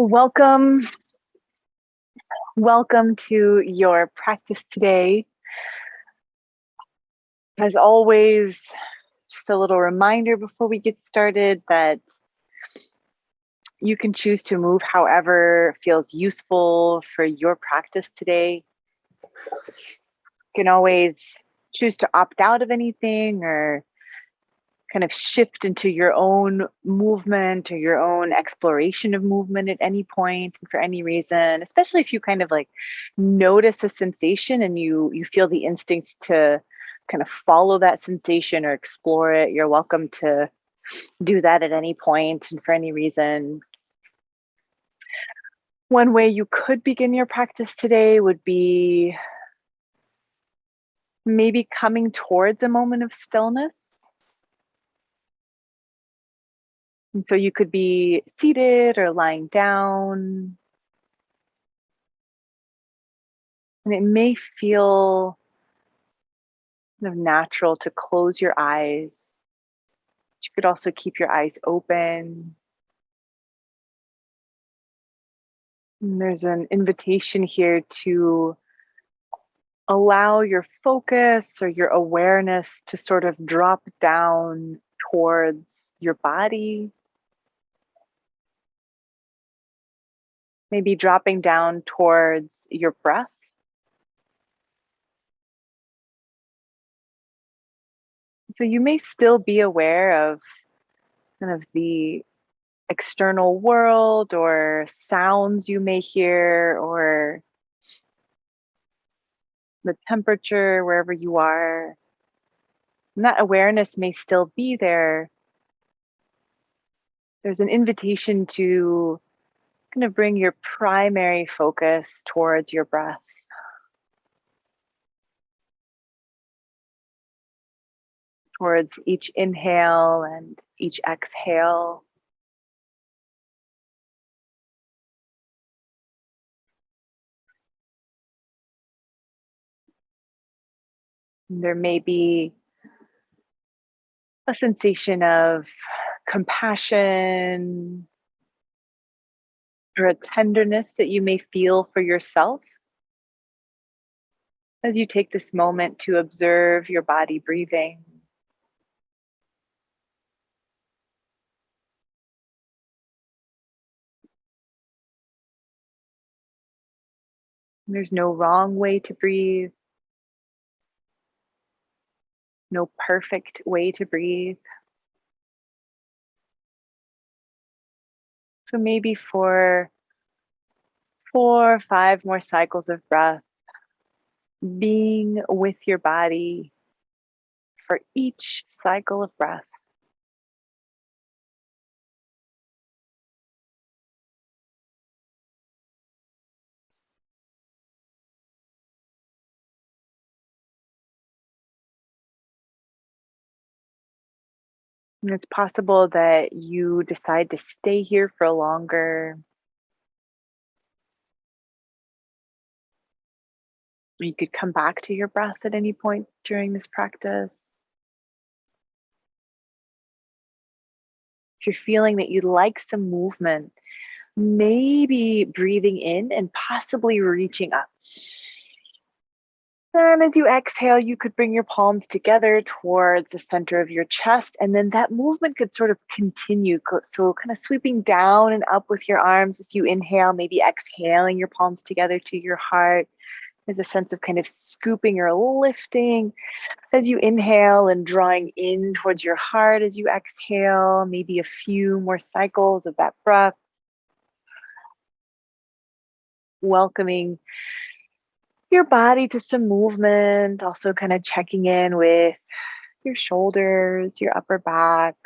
Welcome, welcome to your practice today. As always, just a little reminder before we get started that you can choose to move however feels useful for your practice today. You can always choose to opt out of anything or kind of shift into your own movement or your own exploration of movement at any point and for any reason, especially if you kind of like notice a sensation and you feel the instinct to kind of follow that sensation or explore it. You're welcome to do that at any point and for any reason. One way you could begin your practice today would be maybe coming towards a moment of stillness. And so you could be seated or lying down. And it may feel kind of natural to close your eyes. You could also keep your eyes open. And there's an invitation here to allow your focus or your awareness to sort of drop down towards your body. Maybe dropping down towards your breath. So you may still be aware of kind of the external world or sounds you may hear or the temperature wherever you are. And that awareness may still be there. There's an invitation to kind of bring your primary focus towards your breath. Towards each inhale and each exhale. And there may be a sensation of compassion or a tenderness that you may feel for yourself as you take this moment to observe your body breathing. There's no wrong way to breathe, no perfect way to breathe. So maybe for 4 or 5 more cycles of breath, being with your body for each cycle of breath. And it's possible that you decide to stay here for longer. You could come back to your breath at any point during this practice. If you're feeling that you'd like some movement, maybe breathing in and possibly reaching up. And as you exhale, you could bring your palms together towards the center of your chest, and then that movement could sort of continue. So, kind of sweeping down and up with your arms as you inhale, maybe exhaling your palms together to your heart. There's a sense of kind of scooping or lifting as you inhale and drawing in towards your heart as you exhale, maybe a few more cycles of that breath. Welcoming your body to some movement, also kind of checking in with your shoulders, your upper back.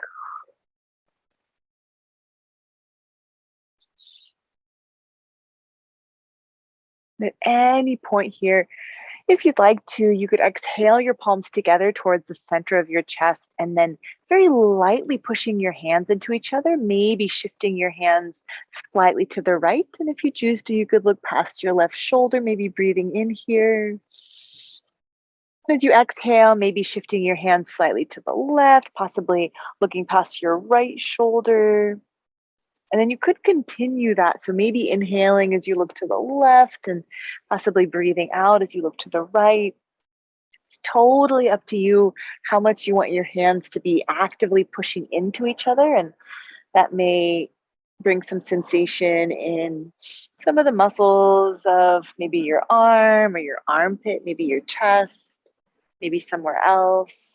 At any point here, if you'd like to, you could exhale your palms together towards the center of your chest and then very lightly pushing your hands into each other, maybe shifting your hands slightly to the right. And if you choose to, you could look past your left shoulder, maybe breathing in here. As you exhale, maybe shifting your hands slightly to the left, possibly looking past your right shoulder. And then you could continue that. So maybe inhaling as you look to the left and possibly breathing out as you look to the right. It's totally up to you how much you want your hands to be actively pushing into each other. And that may bring some sensation in some of the muscles of maybe your arm or your armpit, maybe your chest, maybe somewhere else.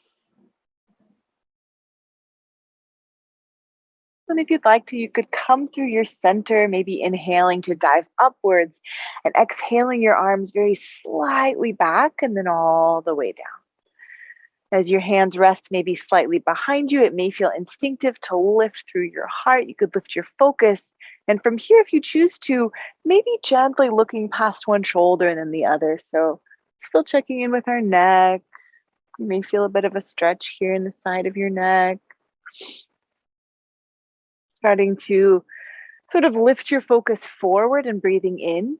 And if you'd like to, you could come through your center, maybe inhaling to dive upwards and exhaling your arms very slightly back and then all the way down. As your hands rest maybe slightly behind you, it may feel instinctive to lift through your heart. You could lift your focus. And from here, if you choose to, maybe gently looking past one shoulder and then the other. So still checking in with our neck. You may feel a bit of a stretch here in the side of your neck. Starting to sort of lift your focus forward and breathing in.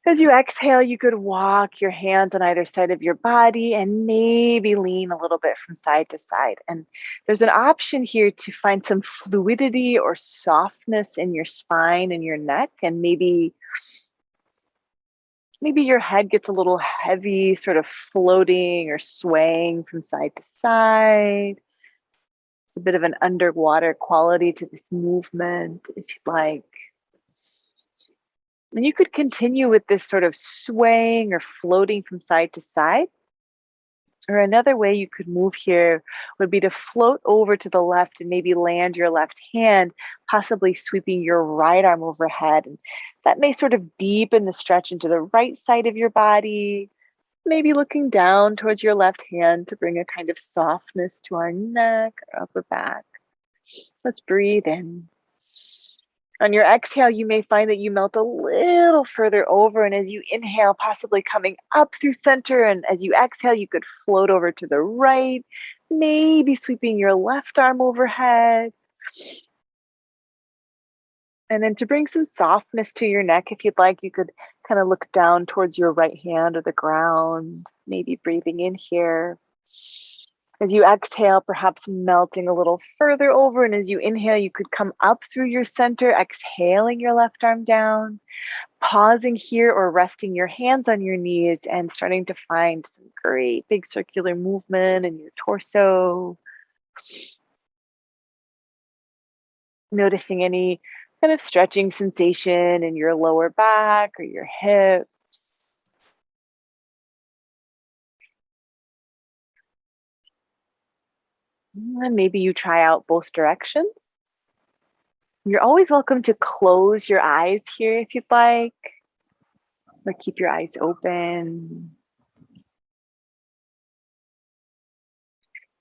As you exhale, you could walk your hands on either side of your body and maybe lean a little bit from side to side. And there's an option here to find some fluidity or softness in your spine and your neck. And maybe your head gets a little heavy, sort of floating or swaying from side to side. It's a bit of an underwater quality to this movement, if you'd like. And you could continue with this sort of swaying or floating from side to side. Or another way you could move here would be to float over to the left and maybe land your left hand, possibly sweeping your right arm overhead. And that may sort of deepen the stretch into the right side of your body, maybe looking down towards your left hand to bring a kind of softness to our neck, our upper back. Let's breathe in. On your exhale, you may find that you melt a little further over. And as you inhale, possibly coming up through center. And as you exhale, you could float over to the right, maybe sweeping your left arm overhead. And then to bring some softness to your neck, if you'd like, you could kind of look down towards your right hand or the ground, maybe breathing in here. As you exhale, perhaps melting a little further over. And as you inhale, you could come up through your center, exhaling your left arm down, pausing here or resting your hands on your knees and starting to find some great big circular movement in your torso. Noticing any kind of stretching sensation in your lower back or your hip. And maybe you try out both directions. You're always welcome to close your eyes here if you'd like, or keep your eyes open.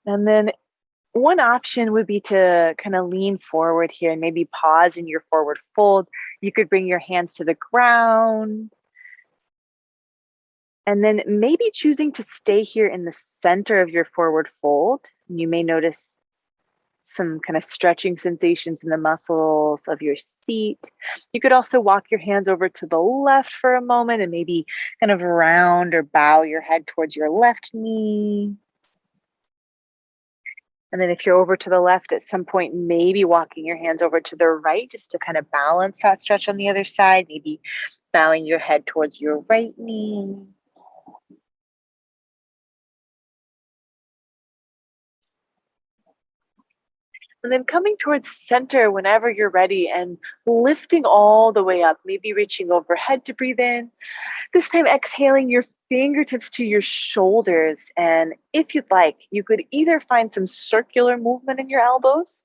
And then one option would be to kind of lean forward here and maybe pause in your forward fold. You could bring your hands to the ground. And then maybe choosing to stay here in the center of your forward fold. You may notice some kind of stretching sensations in the muscles of your seat. You could also walk your hands over to the left for a moment and maybe kind of round or bow your head towards your left knee. And then if you're over to the left at some point, maybe walking your hands over to the right just to kind of balance that stretch on the other side, maybe bowing your head towards your right knee. And then coming towards center whenever you're ready and lifting all the way up, maybe reaching overhead to breathe in. This time exhaling your fingertips to your shoulders. And if you'd like, you could either find some circular movement in your elbows,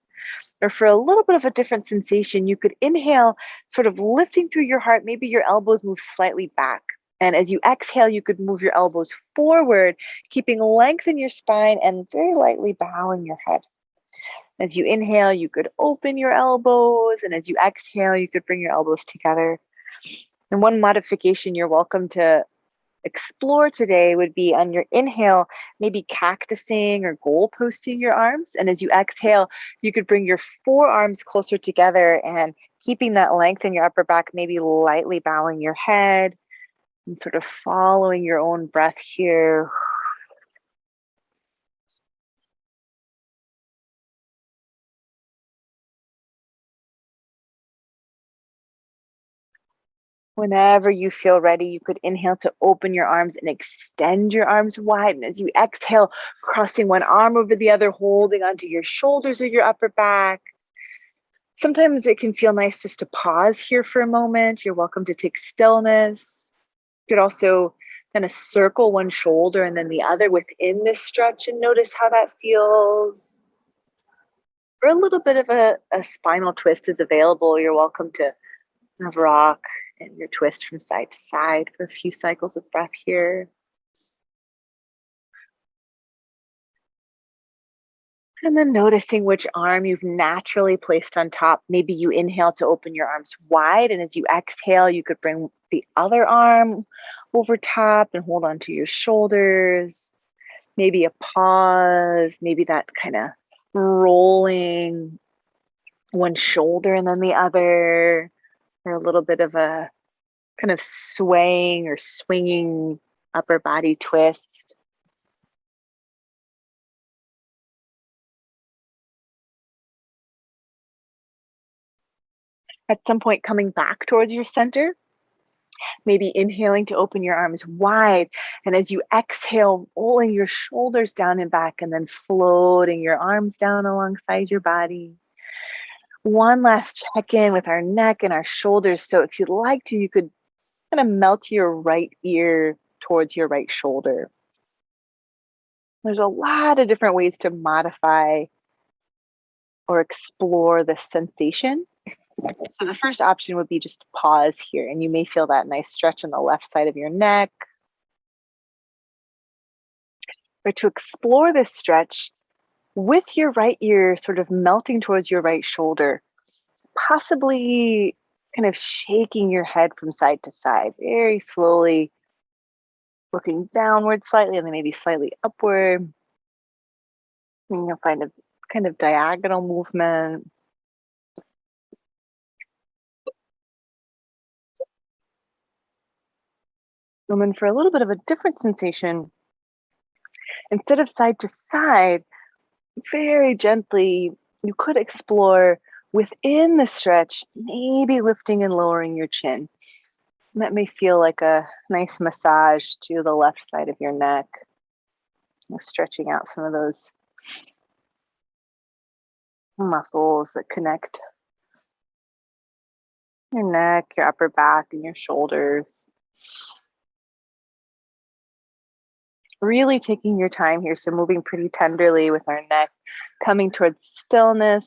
or for a little bit of a different sensation, you could inhale, sort of lifting through your heart. Maybe your elbows move slightly back. And as you exhale, you could move your elbows forward, keeping length in your spine and very lightly bowing your head. As you inhale, you could open your elbows. And as you exhale, you could bring your elbows together. And one modification you're welcome to explore today would be on your inhale, maybe cactusing or goalposting your arms. And as you exhale, you could bring your forearms closer together and keeping that length in your upper back, maybe lightly bowing your head and sort of following your own breath here. Whenever you feel ready, you could inhale to open your arms and extend your arms wide. And as you exhale, crossing one arm over the other, holding onto your shoulders or your upper back. Sometimes it can feel nice just to pause here for a moment. You're welcome to take stillness. You could also kind of circle one shoulder and then the other within this stretch and notice how that feels. Or a little bit of a spinal twist is available. You're welcome to kind of rock and your twist from side to side for a few cycles of breath here. And then noticing which arm you've naturally placed on top. Maybe you inhale to open your arms wide, and as you exhale, you could bring the other arm over top and hold on to your shoulders. Maybe a pause, maybe that kind of rolling one shoulder and then the other, or a little bit of a kind of swaying or swinging upper body twist. At some point, coming back towards your center, maybe inhaling to open your arms wide. And as you exhale, rolling your shoulders down and back, and then floating your arms down alongside your body. One last check in with our neck and our shoulders. So if you'd like to, you could kind of melt your right ear towards your right shoulder. There's a lot of different ways to modify or explore this sensation. So the first option would be just to pause here, and you may feel that nice stretch on the left side of your neck. Or to explore this stretch with your right ear sort of melting towards your right shoulder, possibly kind of shaking your head from side to side, very slowly looking downward slightly and then maybe slightly upward. And you'll find a kind of diagonal movement. And then for a little bit of a different sensation, instead of side to side, very gently, you could explore within the stretch, maybe lifting and lowering your chin. And that may feel like a nice massage to the left side of your neck, stretching out some of those muscles that connect your neck, your upper back, and your shoulders. Really taking your time here, so moving pretty tenderly with our neck, coming towards stillness,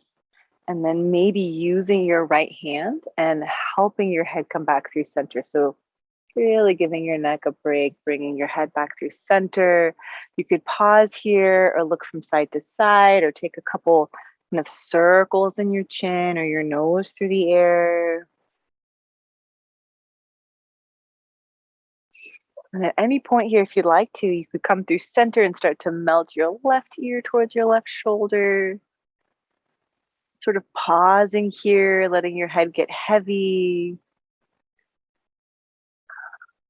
and then maybe using your right hand and helping your head come back through center. So really giving your neck a break, bringing your head back through center. You could pause here or look from side to side or take a couple kind of circles in your chin or your nose through the air. And at any point here, if you'd like to, you could come through center and start to melt your left ear towards your left shoulder. Sort of pausing here, letting your head get heavy.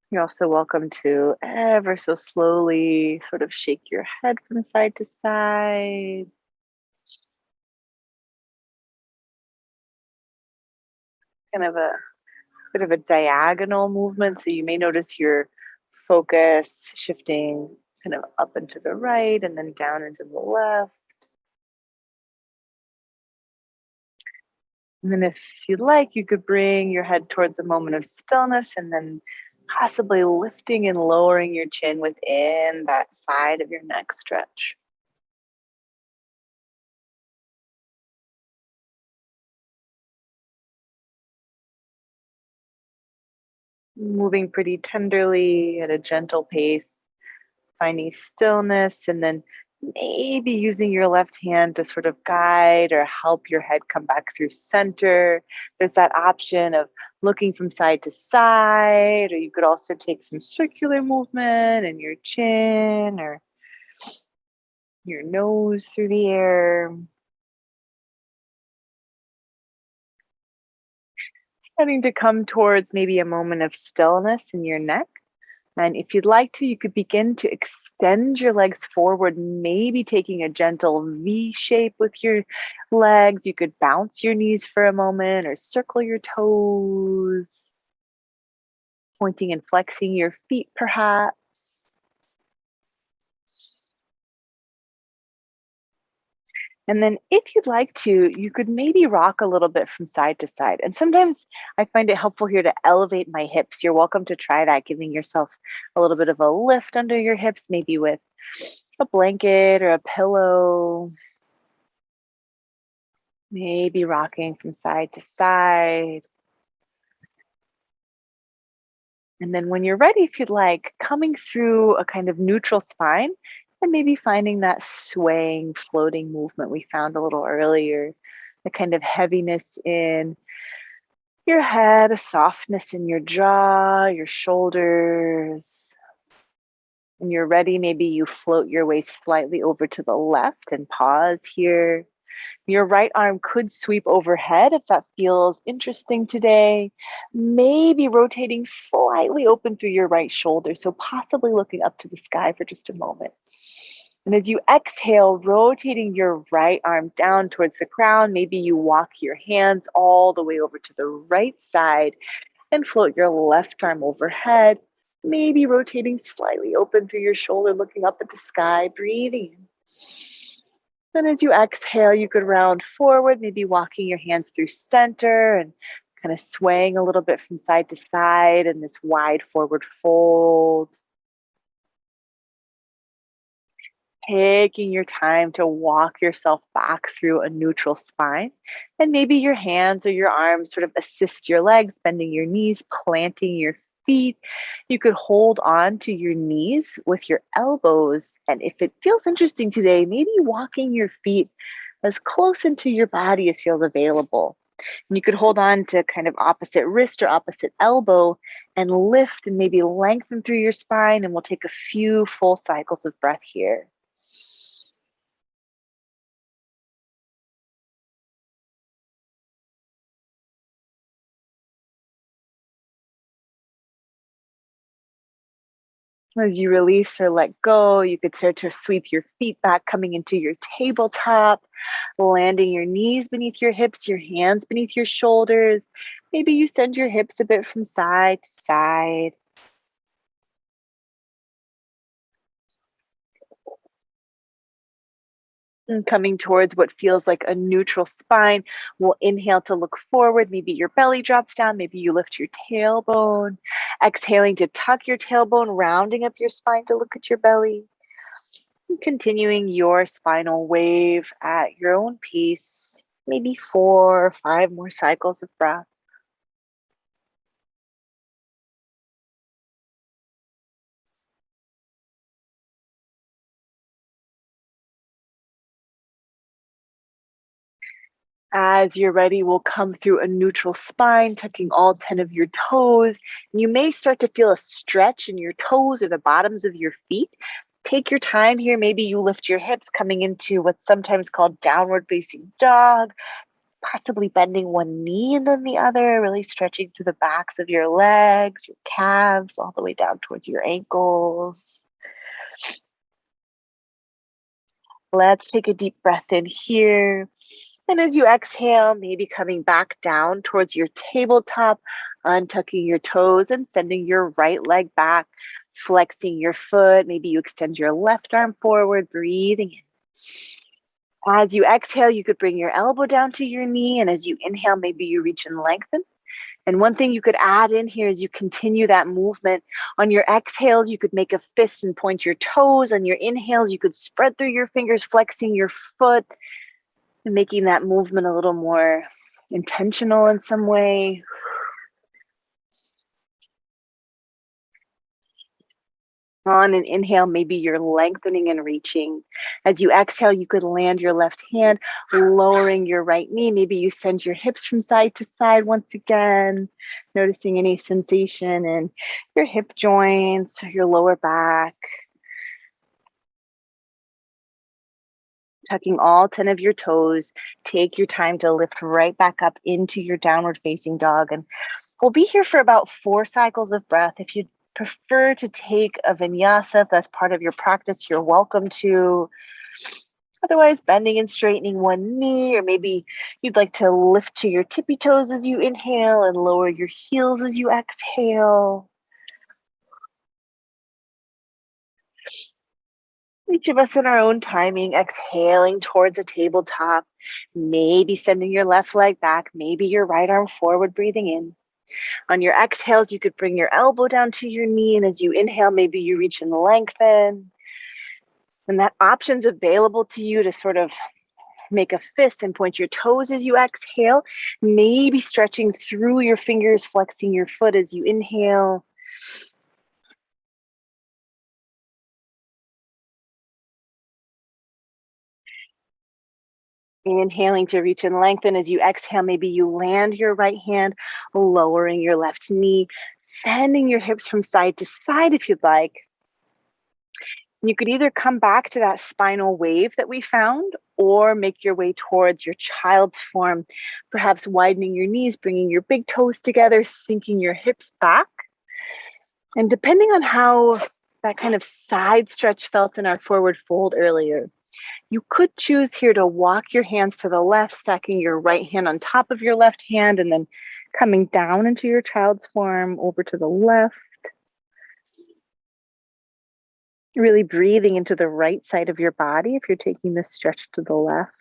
You're also welcome to ever so slowly sort of shake your head from side to side. Kind of a bit of a diagonal movement. So you may notice your focus shifting kind of up and to the right and then down into the left. And then if you'd like, you could bring your head towards a moment of stillness and then possibly lifting and lowering your chin within that side of your neck stretch. Moving pretty tenderly at a gentle pace, finding stillness, and then maybe using your left hand to sort of guide or help your head come back through center. There's that option of looking from side to side, or you could also take some circular movement in your chin or your nose through the air. Starting to come towards maybe a moment of stillness in your neck. And if you'd like to, you could begin to extend your legs forward, maybe taking a gentle V shape with your legs. You could bounce your knees for a moment or circle your toes. pointing and flexing your feet perhaps. And then if you'd like to, you could maybe rock a little bit from side to side. And sometimes I find it helpful here to elevate my hips. You're welcome to try that, giving yourself a little bit of a lift under your hips, maybe with a blanket or a pillow. Maybe rocking from side to side. And then when you're ready, if you'd like, coming through a kind of neutral spine and maybe finding that swaying, floating movement we found a little earlier, the kind of heaviness in your head, a softness in your jaw, your shoulders. When you're ready, maybe you float your way slightly over to the left and pause here. Your right arm could sweep overhead if that feels interesting today. Maybe rotating slightly open through your right shoulder, so possibly looking up to the sky for just a moment. And as you exhale, rotating your right arm down towards the ground, maybe you walk your hands all the way over to the right side and float your left arm overhead, maybe rotating slightly open through your shoulder, looking up at the sky, breathing in. Then as you exhale, you could round forward, maybe walking your hands through center and kind of swaying a little bit from side to side in this wide forward fold. Taking your time to walk yourself back through a neutral spine. And maybe your hands or your arms sort of assist your legs, bending your knees, planting your feet. You could hold on to your knees with your elbows. And if it feels interesting today, maybe walking your feet as close into your body as feels available. And you could hold on to kind of opposite wrist or opposite elbow and lift and maybe lengthen through your spine. And we'll take a few full cycles of breath here. As you release or let go, you could start to sweep your feet back, coming into your tabletop, landing your knees beneath your hips, your hands beneath your shoulders. Maybe you send your hips a bit from side to side. And coming towards what feels like a neutral spine, we'll inhale to look forward. Maybe your belly drops down. Maybe you lift your tailbone. Exhaling to tuck your tailbone, rounding up your spine to look at your belly. And continuing your spinal wave at your own pace. Maybe 4 or 5 more cycles of breath. As you're ready, we'll come through a neutral spine, tucking all 10 of your toes. And you may start to feel a stretch in your toes or the bottoms of your feet. Take your time here. Maybe you lift your hips, coming into what's sometimes called downward facing dog, possibly bending one knee and then the other, really stretching through the backs of your legs, your calves, all the way down towards your ankles. Let's take a deep breath in here. And as you exhale, maybe coming back down towards your tabletop, untucking your toes and sending your right leg back, flexing your foot. Maybe you extend your left arm forward, breathing in. As you exhale, you could bring your elbow down to your knee. And as you inhale, maybe you reach and lengthen. And one thing you could add in here is you continue that movement. On your exhales, you could make a fist and point your toes. On your inhales, you could spread through your fingers, flexing your foot and making that movement a little more intentional in some way. On an inhale, maybe you're lengthening and reaching. As you exhale, you could land your left hand, lowering your right knee. Maybe you send your hips from side to side once again, noticing any sensation in your hip joints or your lower back. Tucking all 10 of your toes, take your time to lift right back up into your downward facing dog. And we'll be here for about 4 cycles of breath. If you prefer to take a vinyasa, if that's part of your practice, you're welcome to. Otherwise, bending and straightening one knee, or maybe you'd like to lift to your tippy toes as you inhale and lower your heels as you exhale. Each of us in our own timing, exhaling towards a tabletop, maybe sending your left leg back, maybe your right arm forward, breathing in. On your exhales, you could bring your elbow down to your knee, and as you inhale, maybe you reach and lengthen. And that option's available to you to sort of make a fist and point your toes as you exhale, maybe stretching through your fingers, flexing your foot as you inhale. Inhaling to reach and lengthen. As you exhale, maybe you land your right hand, lowering your left knee, sending your hips from side to side if you'd like. You could either come back to that spinal wave that we found or make your way towards your child's form, perhaps widening your knees, bringing your big toes together, sinking your hips back. And depending on how that kind of side stretch felt in our forward fold earlier, you could choose here to walk your hands to the left, stacking your right hand on top of your left hand, and then coming down into your child's form over to the left. Really breathing into the right side of your body if you're taking this stretch to the left.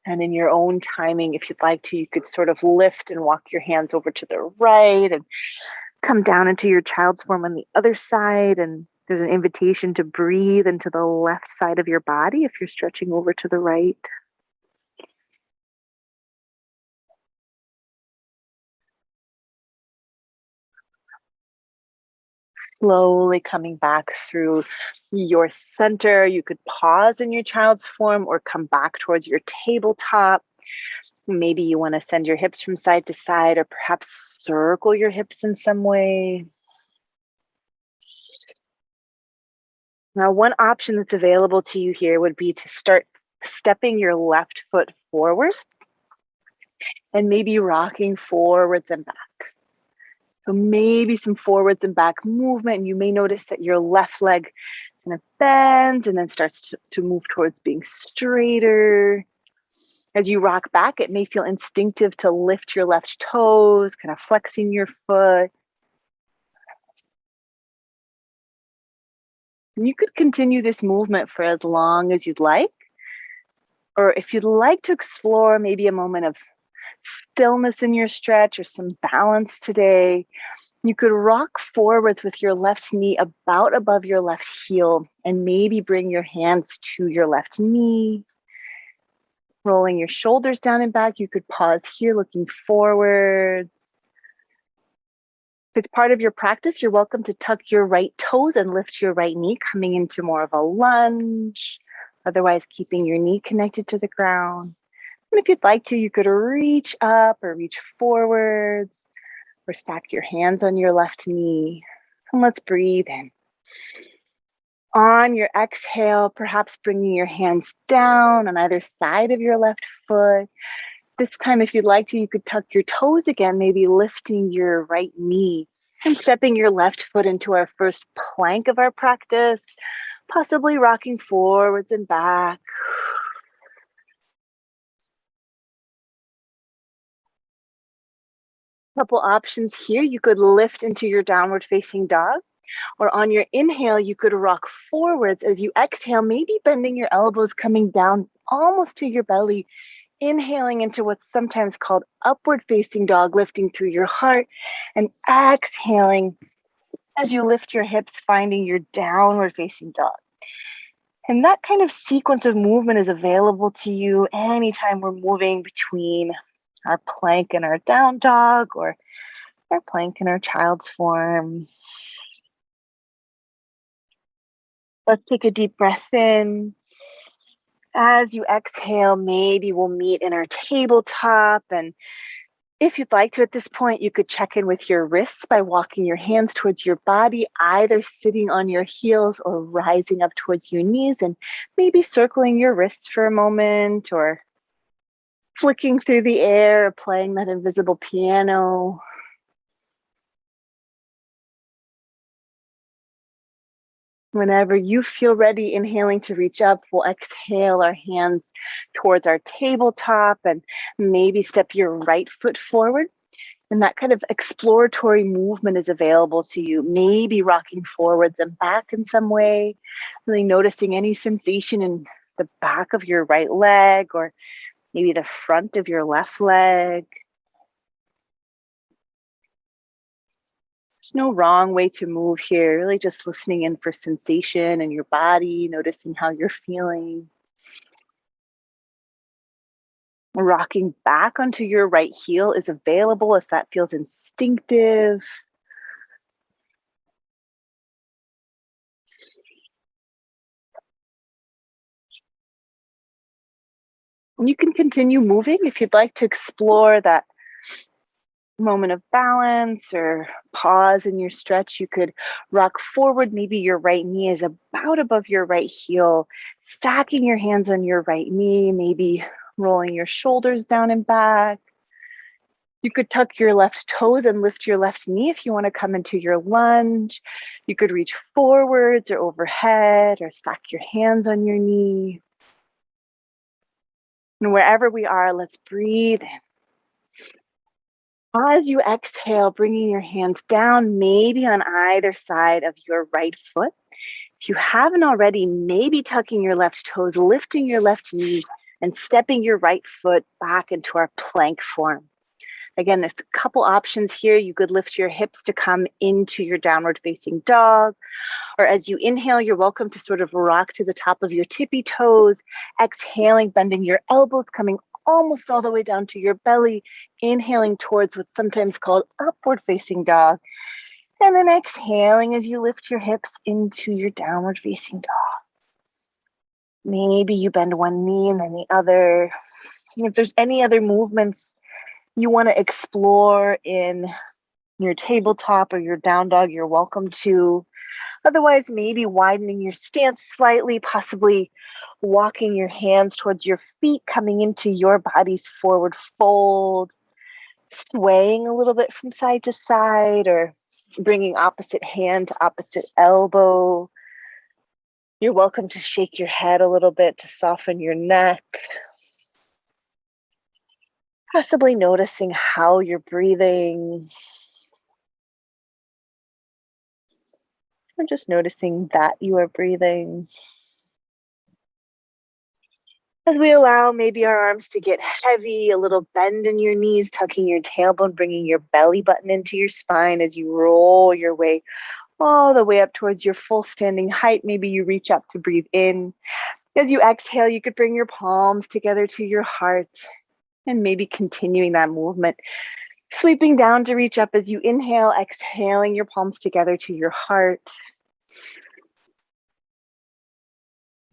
And in your own timing, if you'd like to, you could sort of lift and walk your hands over to the right and come down into your child's form on the other side. And there's an invitation to breathe into the left side of your body if you're stretching over to the right. Slowly coming back through your center. You could pause in your child's form or come back towards your tabletop. Maybe you want to send your hips from side to side or perhaps circle your hips in some way. Now, one option that's available to you here would be to start stepping your left foot forward and maybe rocking forwards and back. So maybe some forwards and back movement. And you may notice that your left leg kind of bends and then starts to move towards being straighter. As you rock back, it may feel instinctive to lift your left toes, kind of flexing your foot. And you could continue this movement for as long as you'd like. Or if you'd like to explore maybe a moment of stillness in your stretch or some balance today, you could rock forwards with your left knee about above your left heel and maybe bring your hands to your left knee. Rolling your shoulders down and back, you could pause here looking forward. If it's part of your practice, you're welcome to tuck your right toes and lift your right knee, coming into more of a lunge, otherwise keeping your knee connected to the ground. And if you'd like to, you could reach up or reach forward or stack your hands on your left knee. And let's breathe in. On your exhale, perhaps bringing your hands down on either side of your left foot. This time, if you'd like to, you could tuck your toes again, maybe lifting your right knee and stepping your left foot into our first plank of our practice, possibly rocking forwards and back. Couple options here. You could lift into your downward facing dog, or on your inhale, you could rock forwards. As you exhale, maybe bending your elbows, coming down almost to your belly, inhaling into what's sometimes called upward facing dog, lifting through your heart, and exhaling as you lift your hips, finding your downward facing dog. And that kind of sequence of movement is available to you anytime we're moving between our plank and our down dog, or our plank and our child's form. Let's take a deep breath in. As you exhale, maybe we'll meet in our tabletop. And if you'd like to at this point, you could check in with your wrists by walking your hands towards your body, either sitting on your heels or rising up towards your knees, and maybe circling your wrists for a moment or flicking through the air or playing that invisible piano. Whenever you feel ready, inhaling to reach up, we'll exhale our hands towards our tabletop and maybe step your right foot forward. And that kind of exploratory movement is available to you, maybe rocking forwards and back in some way, really noticing any sensation in the back of your right leg or maybe the front of your left leg. There's no wrong way to move here, really just listening in for sensation in your body, noticing how you're feeling. Rocking back onto your right heel is available if that feels instinctive. And you can continue moving if you'd like to explore that moment of balance or pause in your stretch. You could rock forward. Maybe your right knee is about above your right heel, stacking your hands on your right knee, maybe rolling your shoulders down and back. You could tuck your left toes and lift your left knee if you want to come into your lunge. You could reach forwards or overhead or stack your hands on your knee. And wherever we are, let's breathe in. As you exhale, bringing your hands down, maybe on either side of your right foot. If you haven't already, maybe tucking your left toes, lifting your left knee, and stepping your right foot back into our plank form. Again, there's a couple options here. You could lift your hips to come into your downward facing dog, or as you inhale, you're welcome to sort of rock to the top of your tippy toes, exhaling, bending your elbows, coming almost all the way down to your belly, inhaling towards what's sometimes called upward facing dog, and then exhaling as you lift your hips into your downward facing dog. Maybe you bend one knee and then the other. And if there's any other movements you want to explore in your tabletop or your down dog, you're welcome to. Otherwise, maybe widening your stance slightly, possibly walking your hands towards your feet, coming into your body's forward fold, swaying a little bit from side to side, or bringing opposite hand to opposite elbow. You're welcome to shake your head a little bit to soften your neck. Possibly noticing how you're breathing. Or just noticing that you are breathing. As we allow maybe our arms to get heavy, a little bend in your knees, tucking your tailbone, bringing your belly button into your spine as you roll your way all the way up towards your full standing height. Maybe you reach up to breathe in. As you exhale, you could bring your palms together to your heart and maybe continuing that movement. Sweeping down to reach up as you inhale, exhaling your palms together to your heart.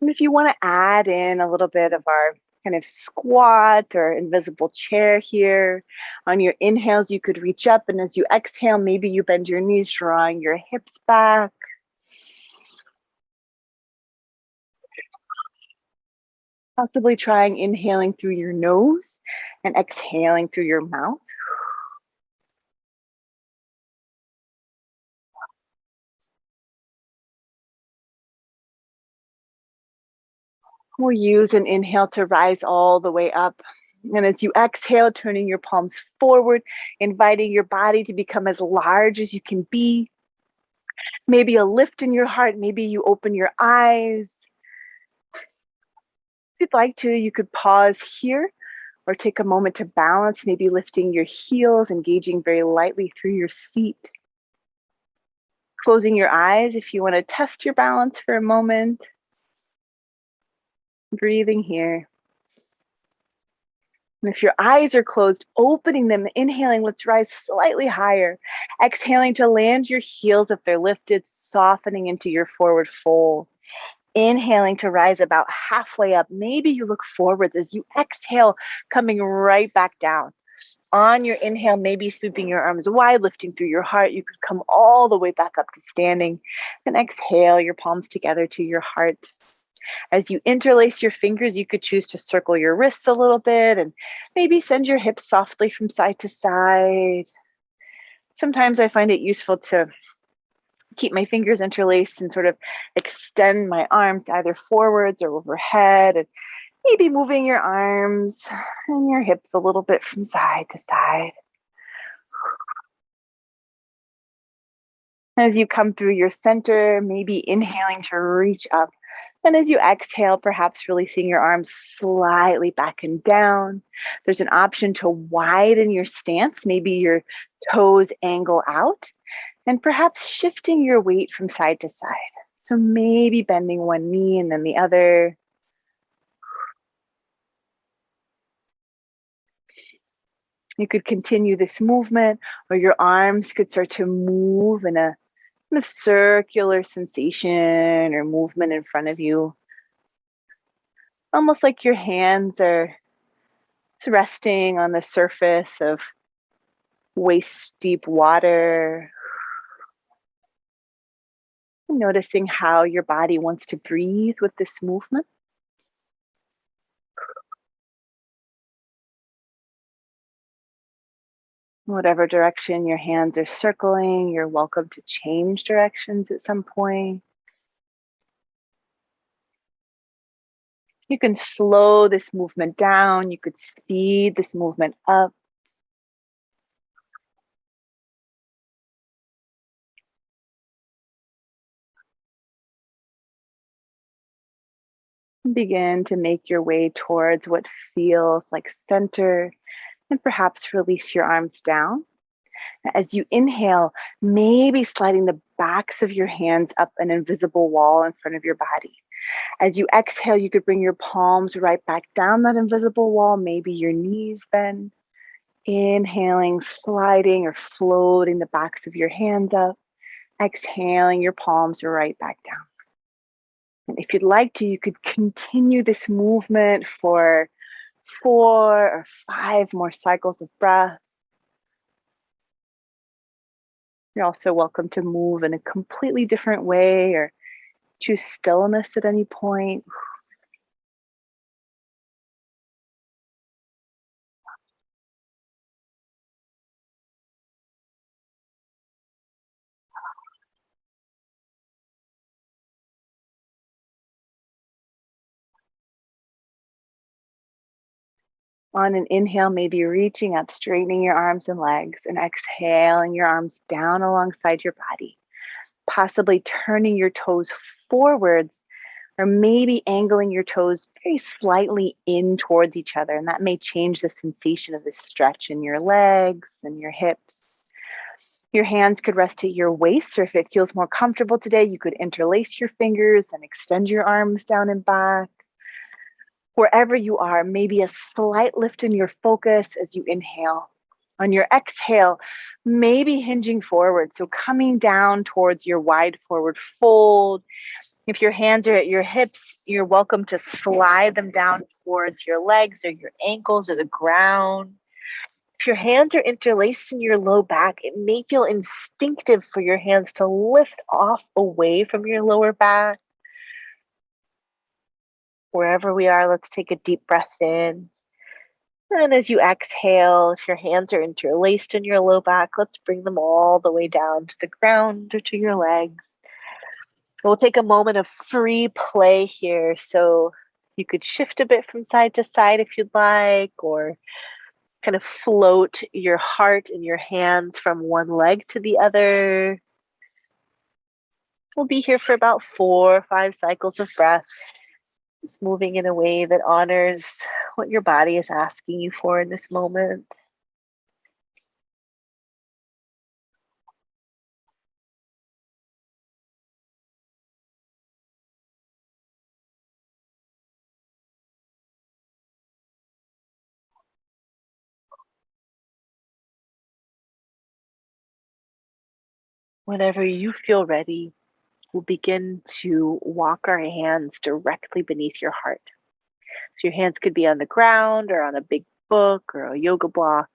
And if you want to add in a little bit of our kind of squat or invisible chair here, on your inhales, you could reach up. And as you exhale, maybe you bend your knees, drawing your hips back. Possibly trying inhaling through your nose and exhaling through your mouth. We'll use an inhale to rise all the way up. And as you exhale, turning your palms forward, inviting your body to become as large as you can be. Maybe a lift in your heart. Maybe you open your eyes. If you'd like to, you could pause here or take a moment to balance, maybe lifting your heels, engaging very lightly through your seat. Closing your eyes if you want to test your balance for a moment. Breathing here. And if your eyes are closed, opening them, inhaling, let's rise slightly higher. Exhaling to land your heels if they're lifted, softening into your forward fold. Inhaling to rise about halfway up. Maybe you look forwards as you exhale, coming right back down. On your inhale, maybe sweeping your arms wide, lifting through your heart. You could come all the way back up to standing. Then exhale your palms together to your heart. As you interlace your fingers, you could choose to circle your wrists a little bit and maybe send your hips softly from side to side. Sometimes I find it useful to keep my fingers interlaced and sort of extend my arms either forwards or overhead, and maybe moving your arms and your hips a little bit from side to side. As you come through your center, maybe inhaling to reach up. And as you exhale, perhaps releasing your arms slightly back and down. There's an option to widen your stance. Maybe your toes angle out, and perhaps shifting your weight from side to side. So maybe bending one knee and then the other. You could continue this movement, or your arms could start to move in a kind of circular sensation or movement in front of you. Almost like your hands are resting on the surface of waist deep water. Noticing how your body wants to breathe with this movement. Whatever direction your hands are circling, you're welcome to change directions at some point. You can slow this movement down. You could speed this movement up. Begin to make your way towards what feels like center, and perhaps release your arms down. As you inhale, maybe sliding the backs of your hands up an invisible wall in front of your body. As you exhale, you could bring your palms right back down that invisible wall, maybe your knees bend. Inhaling, sliding or floating the backs of your hands up. Exhaling, your palms are right back down. And if you'd like to, you could continue this movement for 4 or 5 more cycles of breath. You're also welcome to move in a completely different way or choose stillness at any point. On an inhale, maybe reaching up, straightening your arms and legs, and exhaling your arms down alongside your body, possibly turning your toes forwards or maybe angling your toes very slightly in towards each other. And that may change the sensation of this stretch in your legs and your hips. Your hands could rest at your waist, or if it feels more comfortable today, you could interlace your fingers and extend your arms down and back. Wherever you are, maybe a slight lift in your focus as you inhale. On your exhale, maybe hinging forward, so coming down towards your wide forward fold. If your hands are at your hips, you're welcome to slide them down towards your legs or your ankles or the ground. If your hands are interlaced in your low back, it may feel instinctive for your hands to lift off away from your lower back. Wherever we are, let's take a deep breath in. And as you exhale, if your hands are interlaced in your low back, let's bring them all the way down to the ground or to your legs. We'll take a moment of free play here. So you could shift a bit from side to side if you'd like, or kind of float your heart and your hands from one leg to the other. We'll be here for about 4 or 5 cycles of breath, just moving in a way that honors what your body is asking you for in this moment. Whenever you feel ready, we'll begin to walk our hands directly beneath your heart. So your hands could be on the ground or on a big book or a yoga block.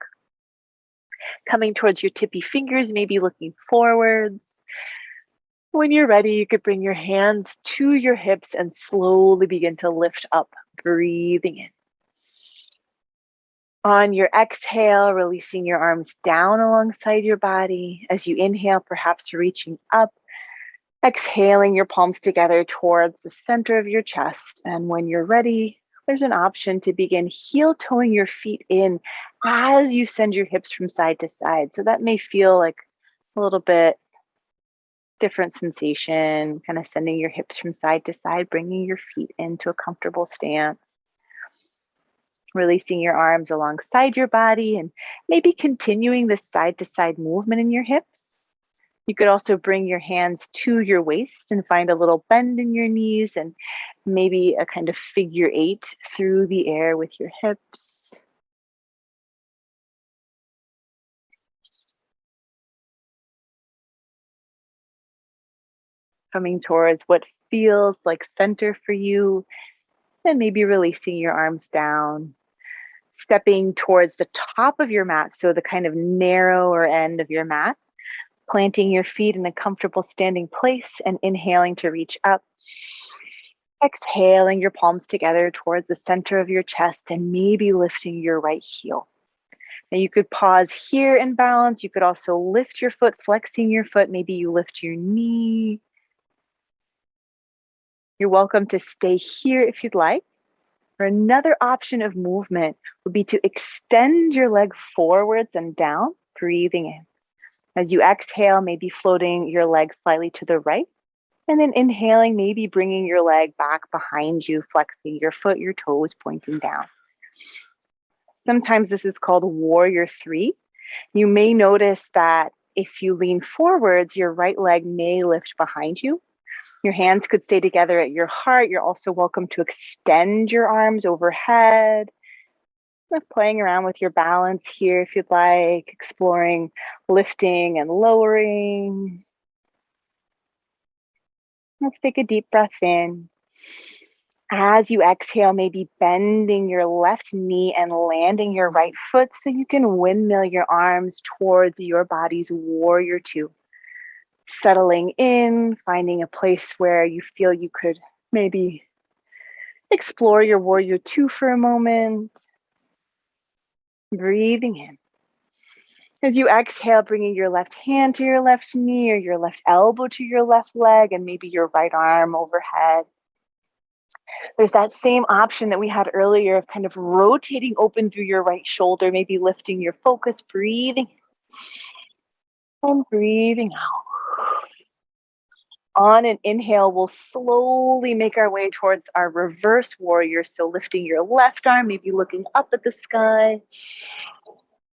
Coming towards your tippy fingers, maybe looking forward. When you're ready, you could bring your hands to your hips and slowly begin to lift up, breathing in. On your exhale, releasing your arms down alongside your body. As you inhale, perhaps reaching up. Exhaling your palms together towards the center of your chest. And when you're ready, there's an option to begin heel toeing your feet in as you send your hips from side to side. So that may feel like a little bit different sensation, kind of sending your hips from side to side, bringing your feet into a comfortable stance, releasing your arms alongside your body, and maybe continuing this side to side movement in your hips. You could also bring your hands to your waist and find a little bend in your knees and maybe a kind of figure eight through the air with your hips. Coming towards what feels like center for you, and maybe releasing your arms down, stepping towards the top of your mat, so the kind of narrower end of your mat, planting your feet in a comfortable standing place and inhaling to reach up. Exhaling your palms together towards the center of your chest and maybe lifting your right heel. Now you could pause here in balance. You could also lift your foot, flexing your foot. Maybe you lift your knee. You're welcome to stay here if you'd like. Or another option of movement would be to extend your leg forwards and down, breathing in. As you exhale, maybe floating your leg slightly to the right. And then inhaling, maybe bringing your leg back behind you, flexing your foot, your toes pointing down. Sometimes this is called warrior three. You may notice that if you lean forwards, your right leg may lift behind you. Your hands could stay together at your heart. You're also welcome to extend your arms overhead. Playing around with your balance here if you'd like, exploring lifting and lowering. Let's take a deep breath in. As you exhale, maybe bending your left knee and landing your right foot so you can windmill your arms towards your body's warrior two. Settling in, finding a place where you feel you could maybe explore your warrior two for a moment. Breathing in. As you exhale, bringing your left hand to your left knee or your left elbow to your left leg and maybe your right arm overhead. There's that same option that we had earlier of kind of rotating open through your right shoulder, maybe lifting your focus, breathing and breathing out. On an inhale, we'll slowly make our way towards our reverse warrior. So lifting your left arm, maybe looking up at the sky.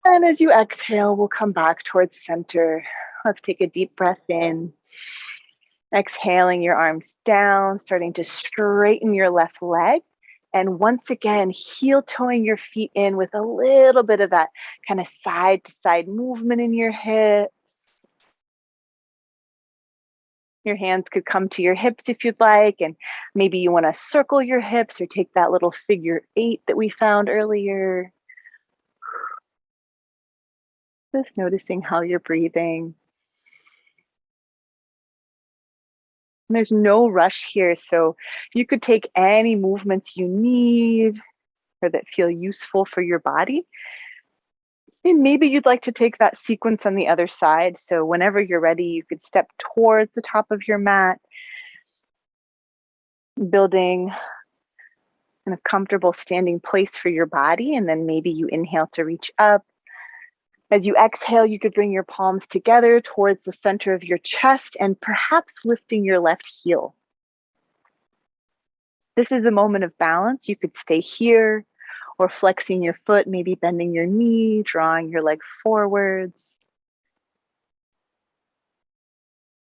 And as you exhale, we'll come back towards center. Let's take a deep breath in. Exhaling your arms down, starting to straighten your left leg. And once again, heel toeing your feet in with a little bit of that kind of side to side movement in your hips. Your hands could come to your hips if you'd like, and maybe you want to circle your hips or take that little figure eight that we found earlier. Just noticing how you're breathing. And there's no rush here, so you could take any movements you need or that feel useful for your body. And maybe you'd like to take that sequence on the other side. So whenever you're ready, you could step towards the top of your mat, building a comfortable standing place for your body. And then maybe you inhale to reach up. As you exhale, you could bring your palms together towards the center of your chest and perhaps lifting your left heel. This is a moment of balance. You could stay here or flexing your foot, maybe bending your knee, drawing your leg forwards.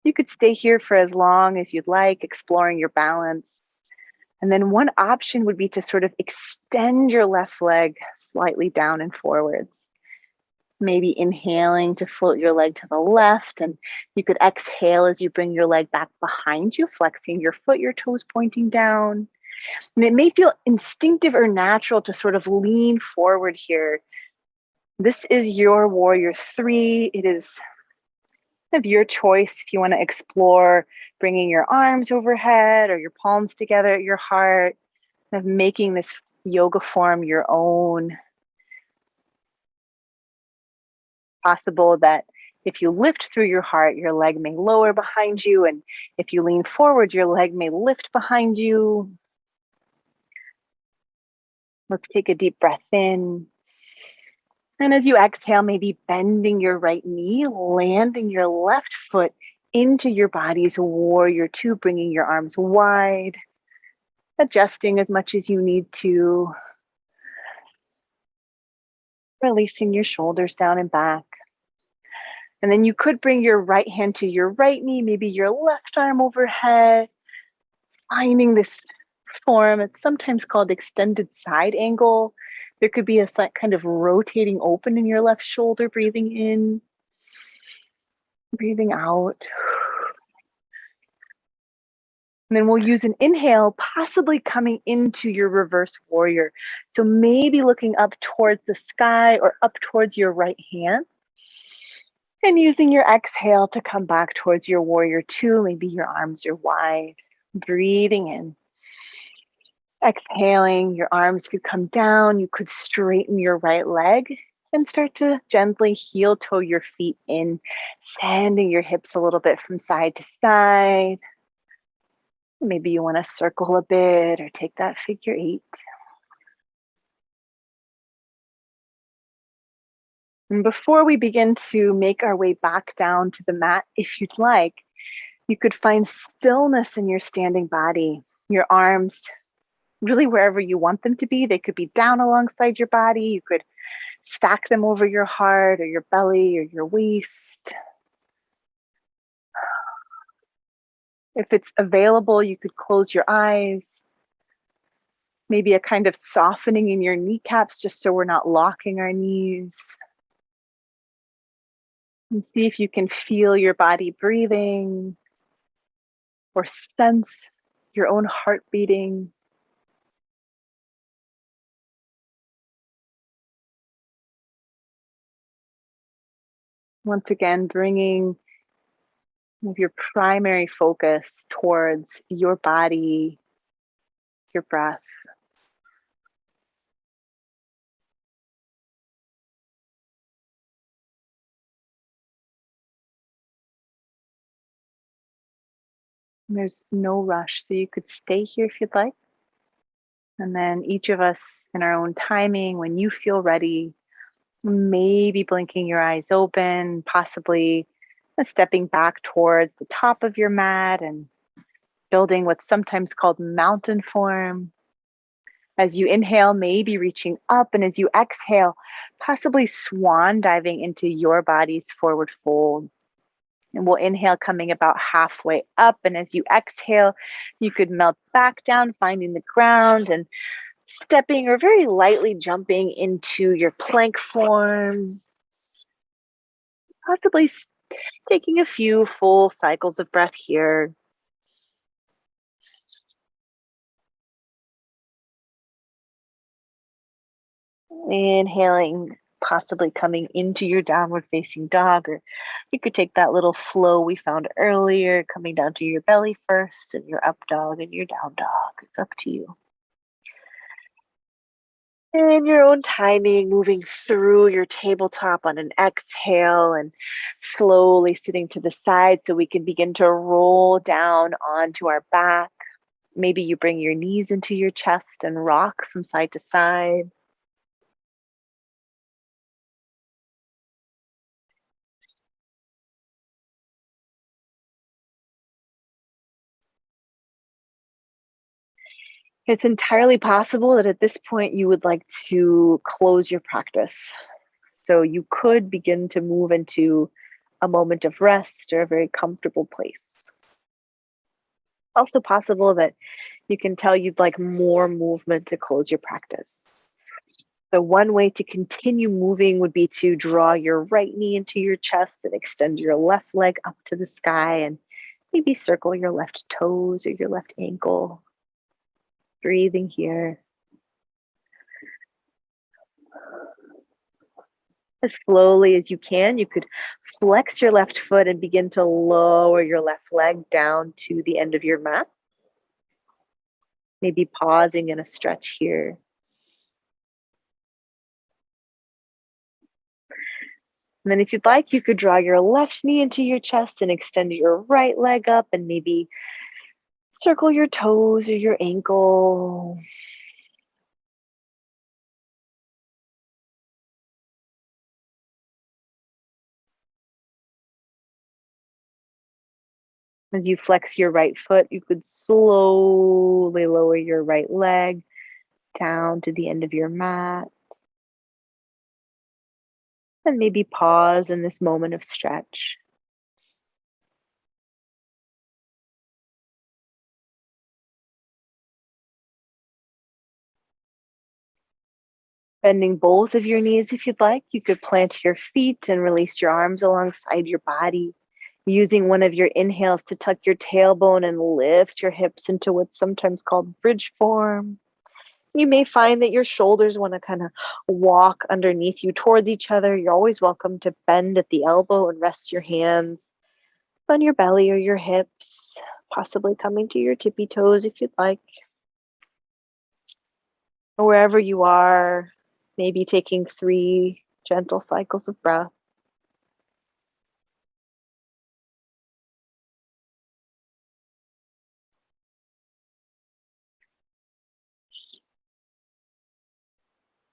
You could stay here for as long as you'd like, exploring your balance. And then one option would be to sort of extend your left leg slightly down and forwards. Maybe inhaling to float your leg to the left, and you could exhale as you bring your leg back behind you, flexing your foot, your toes pointing down. And it may feel instinctive or natural to sort of lean forward here. This is your warrior three. It is of your choice if you want to explore bringing your arms overhead or your palms together at your heart, of making this yoga form your own. Possible that if you lift through your heart, your leg may lower behind you, and if you lean forward, your leg may lift behind you. Let's take a deep breath in. And as you exhale, maybe bending your right knee, landing your left foot into your body's warrior two, bringing your arms wide, adjusting as much as you need to, releasing your shoulders down and back. And then you could bring your right hand to your right knee, maybe your left arm overhead, finding this form. It's sometimes called extended side angle. There could be a kind of rotating open in your left shoulder, breathing in, breathing out. And then we'll use an inhale, possibly coming into your reverse warrior. So maybe looking up towards the sky or up towards your right hand. And using your exhale to come back towards your warrior two. Maybe your arms are wide. Breathing in. Exhaling, your arms could come down. You could straighten your right leg and start to gently heel toe your feet in, sending your hips a little bit from side to side. Maybe you want to circle a bit or take that figure eight. And before we begin to make our way back down to the mat, if you'd like, you could find stillness in your standing body, your arms, really wherever you want them to be. They could be down alongside your body. You could stack them over your heart or your belly or your waist. If it's available, you could close your eyes. Maybe a kind of softening in your kneecaps just so we're not locking our knees. And see if you can feel your body breathing or sense your own heart beating. Once again, bringing your primary focus towards your body, your breath. And there's no rush, so you could stay here if you'd like. And then each of us in our own timing, when you feel ready, maybe blinking your eyes open, possibly stepping back towards the top of your mat and building what's sometimes called mountain form. As you inhale, maybe reaching up, and as you exhale, possibly swan diving into your body's forward fold. And we'll inhale coming about halfway up, and as you exhale, you could melt back down, finding the ground and stepping or very lightly jumping into your plank form, possibly taking a few full cycles of breath here. Inhaling, possibly coming into your downward facing dog, or you could take that little flow we found earlier, coming down to your belly first and your up dog and your down dog. It's up to you. In your own timing, moving through your tabletop on an exhale and slowly sitting to the side so we can begin to roll down onto our back. Maybe you bring your knees into your chest and rock from side to side. It's entirely possible that at this point you would like to close your practice. So you could begin to move into a moment of rest or a very comfortable place. Also possible that you can tell you'd like more movement to close your practice. So one way to continue moving would be to draw your right knee into your chest and extend your left leg up to the sky and maybe circle your left toes or your left ankle. Breathing here. As slowly as you can, you could flex your left foot and begin to lower your left leg down to the end of your mat. Maybe pausing in a stretch here. And then if you'd like, you could draw your left knee into your chest and extend your right leg up and maybe circle your toes or your ankle. As you flex your right foot, you could slowly lower your right leg down to the end of your mat. And maybe pause in this moment of stretch. Bending both of your knees if you'd like. You could plant your feet and release your arms alongside your body, using one of your inhales to tuck your tailbone and lift your hips into what's sometimes called bridge form. You may find that your shoulders want to kind of walk underneath you towards each other. You're always welcome to bend at the elbow and rest your hands on your belly or your hips, possibly coming to your tippy toes if you'd like. Or wherever you are, maybe taking 3 gentle cycles of breath.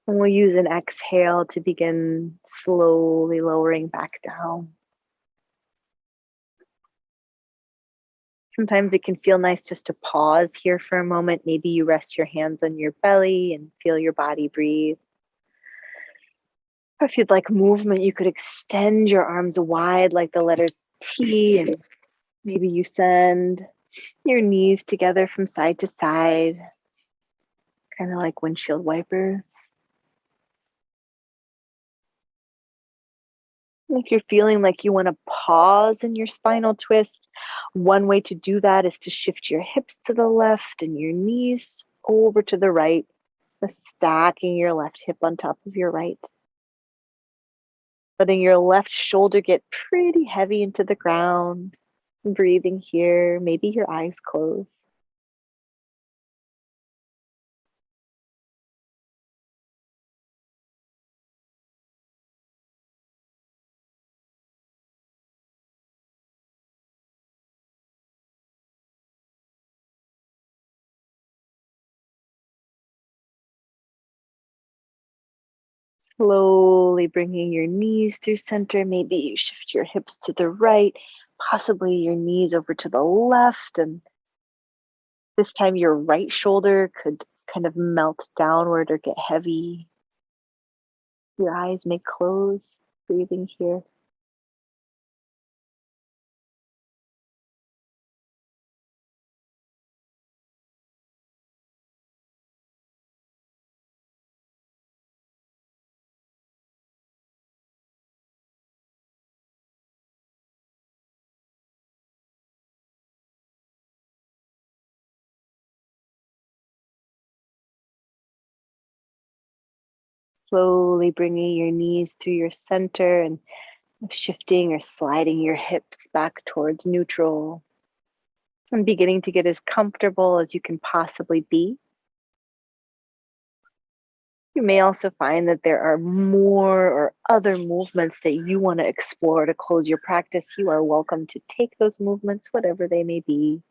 And we'll use an exhale to begin slowly lowering back down. Sometimes it can feel nice just to pause here for a moment. Maybe you rest your hands on your belly and feel your body breathe. Or if you'd like movement, you could extend your arms wide like the letter T, and maybe you send your knees together from side to side, kind of like windshield wipers. If you're feeling like you want to pause in your spinal twist, one way to do that is to shift your hips to the left and your knees over to the right, stacking your left hip on top of your right. Letting your left shoulder get pretty heavy into the ground. Breathing here, maybe your eyes closed. Slowly bringing your knees through center. Maybe you shift your hips to the right, possibly your knees over to the left. And this time your right shoulder could kind of melt downward or get heavy. Your eyes may close, breathing here. Slowly bringing your knees through your center and shifting or sliding your hips back towards neutral. And beginning to get as comfortable as you can possibly be. You may also find that there are more or other movements that you want to explore to close your practice. You are welcome to take those movements, whatever they may be,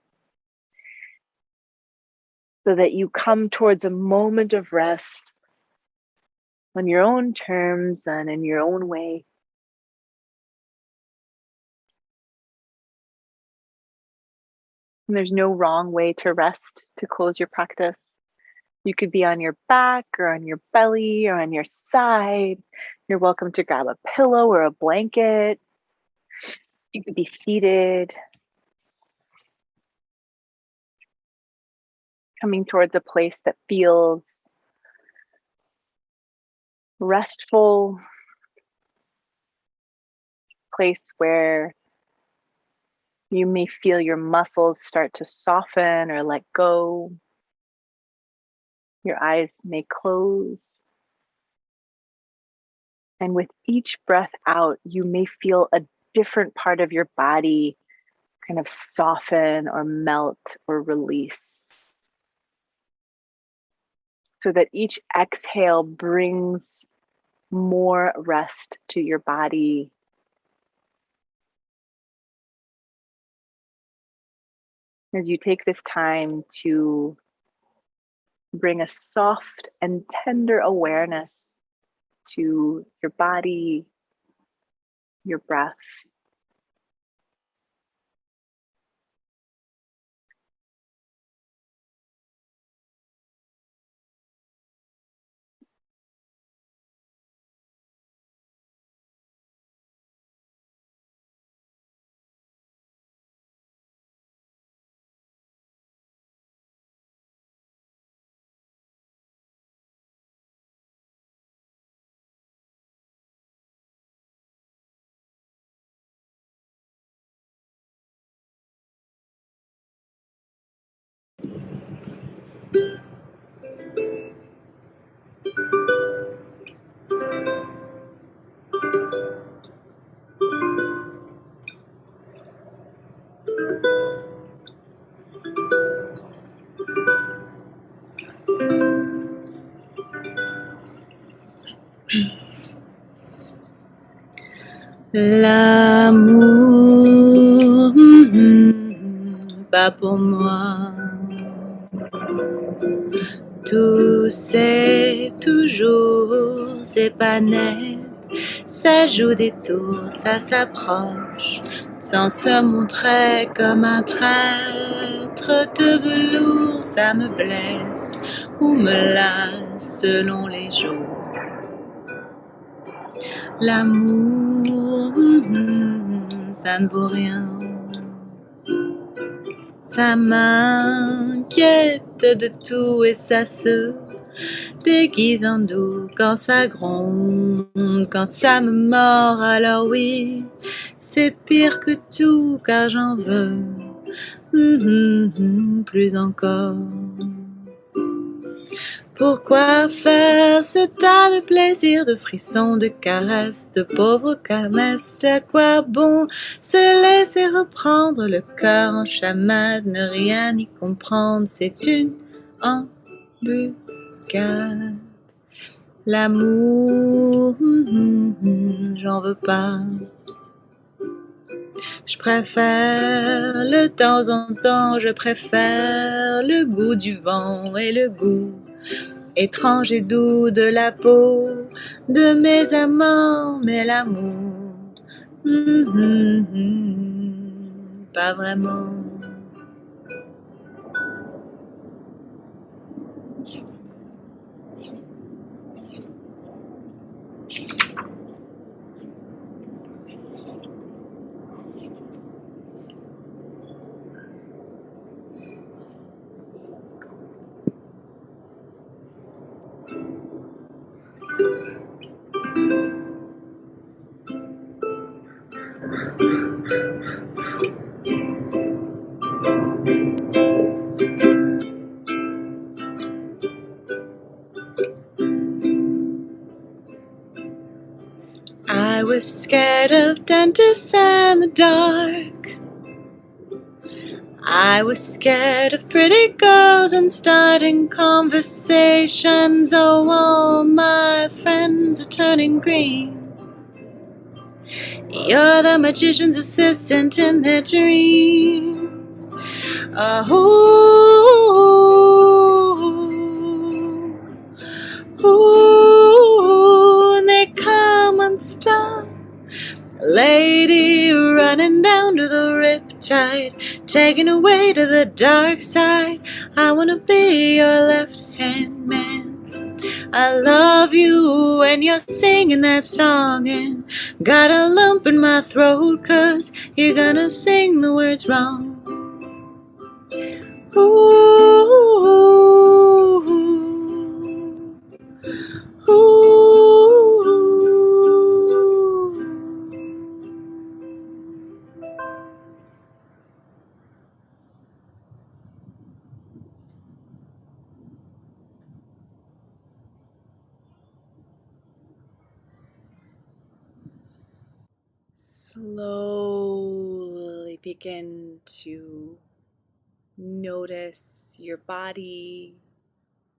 so that you come towards a moment of rest on your own terms and in your own way. And there's no wrong way to rest to close your practice. You could be on your back or on your belly or on your side. You're welcome to grab a pillow or a blanket. You could be seated, coming towards a place that feels restful, place where you may feel your muscles start to soften or let go. Your eyes may close. And with each breath out, you may feel a different part of your body kind of soften or melt or release. So that each exhale brings more rest to your body. As you take this time to bring a soft and tender awareness to your body, your breath. L'amour, pas pour moi. Tout c'est toujours, c'est pas net. Ça joue des tours, ça s'approche, sans se montrer comme un traître de velours. Ça me blesse ou me lasse selon les jours. L'amour, ça ne vaut rien. Ça m'inquiète de tout et ça se déguise en doux quand ça gronde, quand ça me mord. Alors oui, c'est pire que tout car j'en veux plus encore. Pourquoi faire ce tas de plaisirs, de frissons, de caresses, de pauvres kermesses? À quoi bon se laisser reprendre le cœur en chamade, ne rien y comprendre? C'est une embuscade. L'amour, j'en veux pas. Je préfère le temps en temps, je préfère le goût du vent et le goût étrange et doux de la peau de mes amants, mais l'amour, pas vraiment. I was scared of dentists and the dark. I was scared of pretty girls and starting conversations. Oh, all my friends are turning green. You're the magician's assistant in their dreams. And they come unstuck. Lady running down to the Riptide, taken away to the dark side. I wanna be your left-hand man. I love you when you're singing that song and got a lump in my throat 'cause you're gonna sing the words wrong. Slowly begin to notice your body,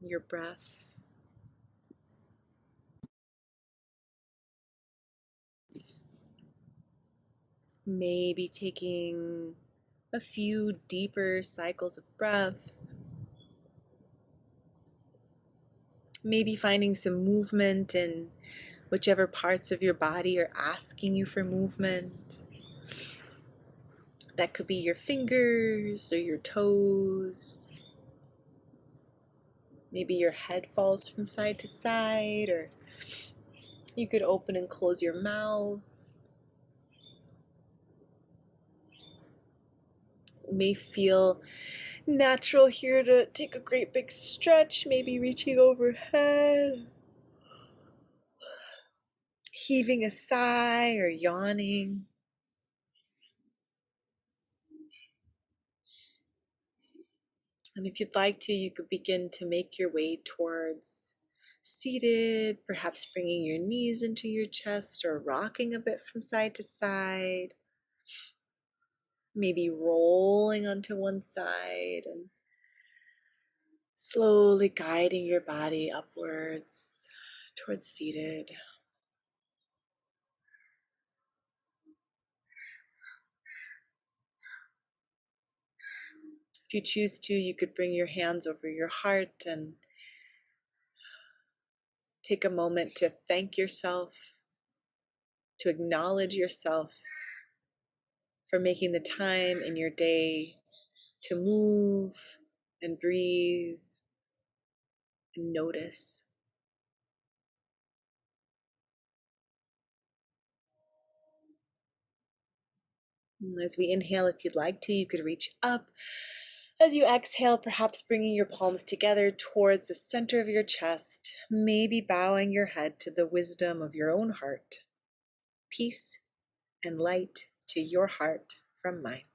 your breath. Maybe taking a few deeper cycles of breath. Maybe finding some movement in whichever parts of your body are asking you for movement. That could be your fingers or your toes. Maybe your head falls from side to side, or you could open and close your mouth. It may feel natural here to take a great big stretch, maybe reaching overhead, heaving a sigh or yawning. And if you'd like to, you could begin to make your way towards seated, perhaps bringing your knees into your chest or rocking a bit from side to side, maybe rolling onto one side and slowly guiding your body upwards towards seated. If you choose to, you could bring your hands over your heart and take a moment to thank yourself, to acknowledge yourself for making the time in your day to move and breathe and notice. And as we inhale, if you'd like to, you could reach up. As you exhale, perhaps bringing your palms together towards the center of your chest, maybe bowing your head to the wisdom of your own heart. Peace and light to your heart from mine.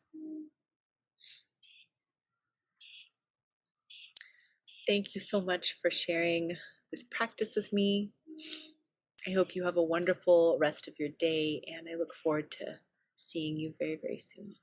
Thank you so much for sharing this practice with me. I hope you have a wonderful rest of your day, and I look forward to seeing you very, very soon.